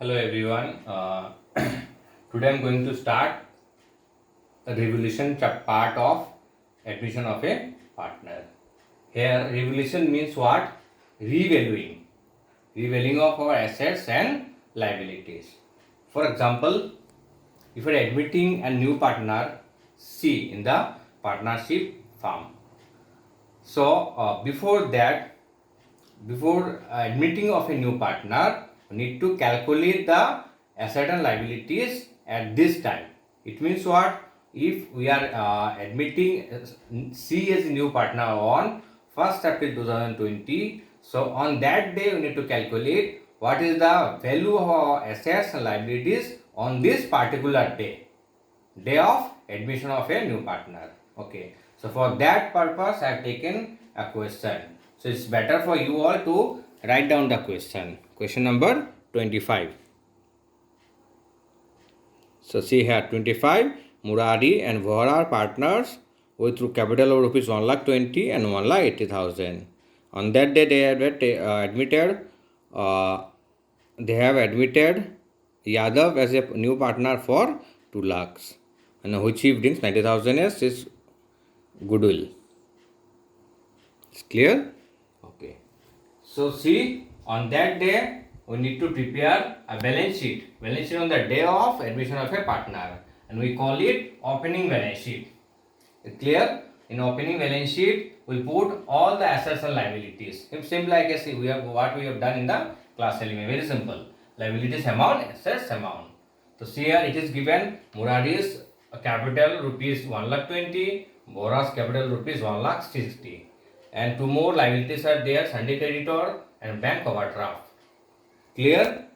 Hello everyone. Today I'm going to start a revolution part of admission of a partner. Here revolution means what? Revaluing. Revaluing of our assets and liabilities. For example, if you are admitting a new partner C in the partnership firm. So before admitting of a new partner, we need to calculate the asset and liabilities at this time. It means what? If we are admitting C as a new partner on 1st April 2020, so on that day we need to calculate what is the value of our assets and liabilities on this particular day of admission of a new partner. Okay, so for that purpose I have taken a question. So it's better for you all to write down the question. Question number 25. So see here 25. Murari and Vohra are partners with through capital of rupees 1,20,000 and 1,80,000. On that day they have admitted Yadav as a new partner for 2 lakhs, and which he brings 90,000 as his goodwill. It's clear? Okay. So see, on that day we need to prepare a balance sheet. Balance sheet on the day of admission of a partner, and we call it opening balance sheet. Clear? In opening balance sheet, we put all the assets and liabilities. Simple like I say, we have what we have done in the class element. Very simple. Liabilities amount, assets amount. So see here it is given Murari's capital rupees 1,20,000, Vohra's capital rupees 1,60,000, and two more liabilities are there: Sunday creditor and bank overdraft. Clear?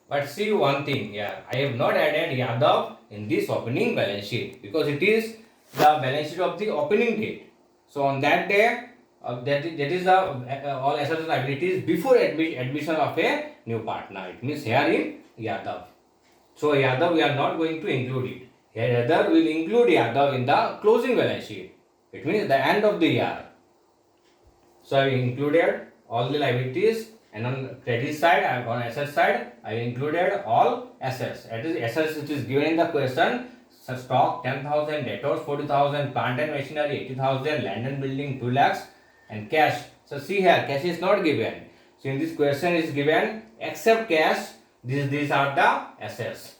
But see one thing here, I have not added Yadav in this opening balance sheet because it is the balance sheet of the opening date. So on that day, that is the all assets and liabilities before admission of a new partner. It means here in Yadav. So Yadav we are not going to include it. Here rather we will include Yadav in the closing balance sheet. It means the end of the year. So I included all the liabilities, and on credit side and on asset side I included all assets. That is assets which is given in the question: stock 10,000, debtors 40,000, plant and machinery 80,000, land and building 2 lakhs, and cash. So see here, cash is not given. So in this question is given except cash. These are the assets.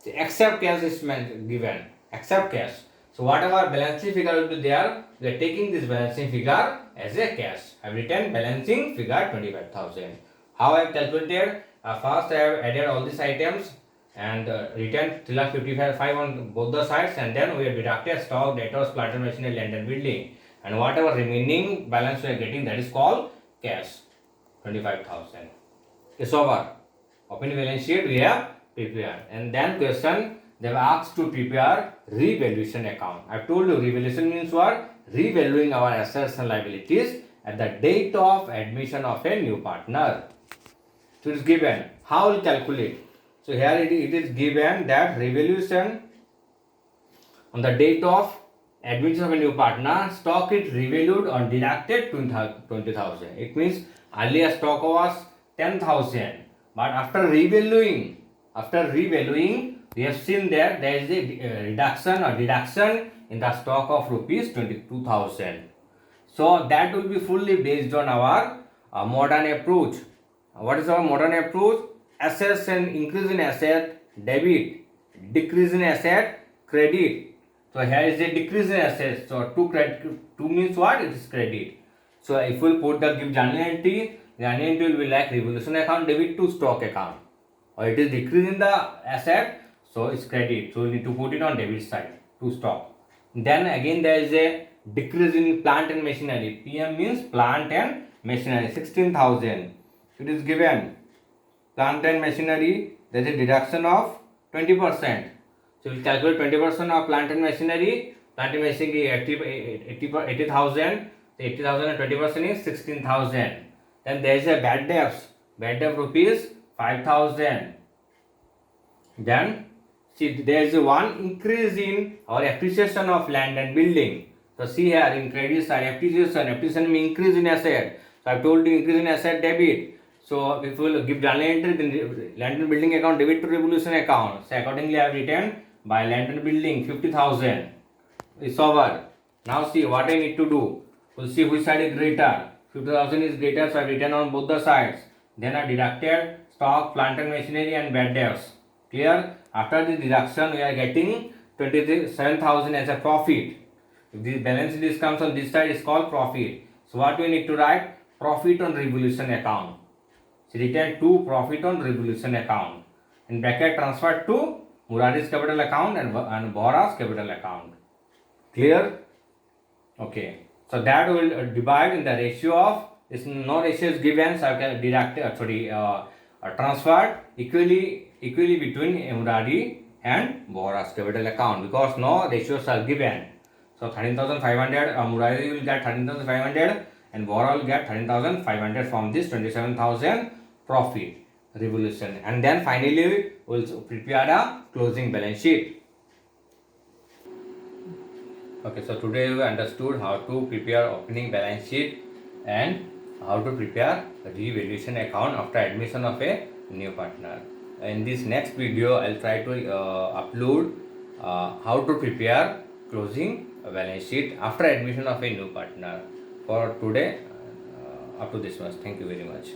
So except cash is given. Except cash. So whatever balancing figure will be there, we are taking this balancing figure as a cash. I have written balancing figure 25,000. How I have calculated? First I have added all these items and written 3,55,500 on both the sides, and then we have deducted stock, debtors, plant and machinery, land and building, and whatever remaining balance we are getting, that is called cash, 25,000. It's over. Opening balance sheet we have prepared, and then question they have asked to prepare revaluation account. I have told you revaluation means what? Revaluing our assets and liabilities at the date of admission of a new partner. So it is given. How will calculate? So here it is given that revaluation on the date of admission of a new partner, stock is revalued on deducted 20,000. It means earlier stock was 10,000, but after revaluing, we have seen that there is a reduction or deduction in the stock of rupees 22,000. So that will be fully based on our modern approach. What is our modern approach? Assets and increase in asset, debit; decrease in asset, credit. So here is a decrease in assets. So 2 means what? It is credit. So if we put the give journal entry will be like revaluation account debit to stock account, or it is decrease in the asset, so it's credit. So we need to put it on debit side to stock. Then again there is a decrease in plant and machinery. PM means plant and machinery, 16,000. It is given. Plant and machinery, there is a deduction of 20%. So we calculate 20% of plant and machinery. Plant and machinery 80,000. 80,000 and 20% is 16,000. Then there is a bad debts. Bad debt rupees 5,000. Then see there is one increase in our appreciation of land and building. So see here in credit side appreciation means increase in asset. So I told you increase in asset debit. So if we will give journal entry, then land and building account debit to revolution account. So accordingly, I have written by land and building 50,000 is over. Now see what I need to do. We'll see which side is greater. 50,000 is greater, so I have written on both the sides. Then I deducted stock, plant and machinery and bad debts. Clear? After the deduction, we are getting 27,000 as a profit. If the balance list comes on this side, it's called profit. So what we need to write? Profit on revolution account. So return to profit on revolution account. In bracket transferred to Murari's capital account and Bora's capital account. Clear? Okay. So that will divide in the ratio of, is no ratio is given, so I can deduct transferred equally between Murari and Bora's capital account, because no ratios are given. So 13,500, Murari will get 13,500 and Bora will get 13,500 from this 27,000 profit revolution. And then finally we will prepare a closing balance sheet. Okay, so today we understood how to prepare opening balance sheet and how to prepare a revaluation account after admission of a new partner. In this next video, I'll try to upload how to prepare closing balance sheet after admission of a new partner. For today, up to this much. Thank you very much.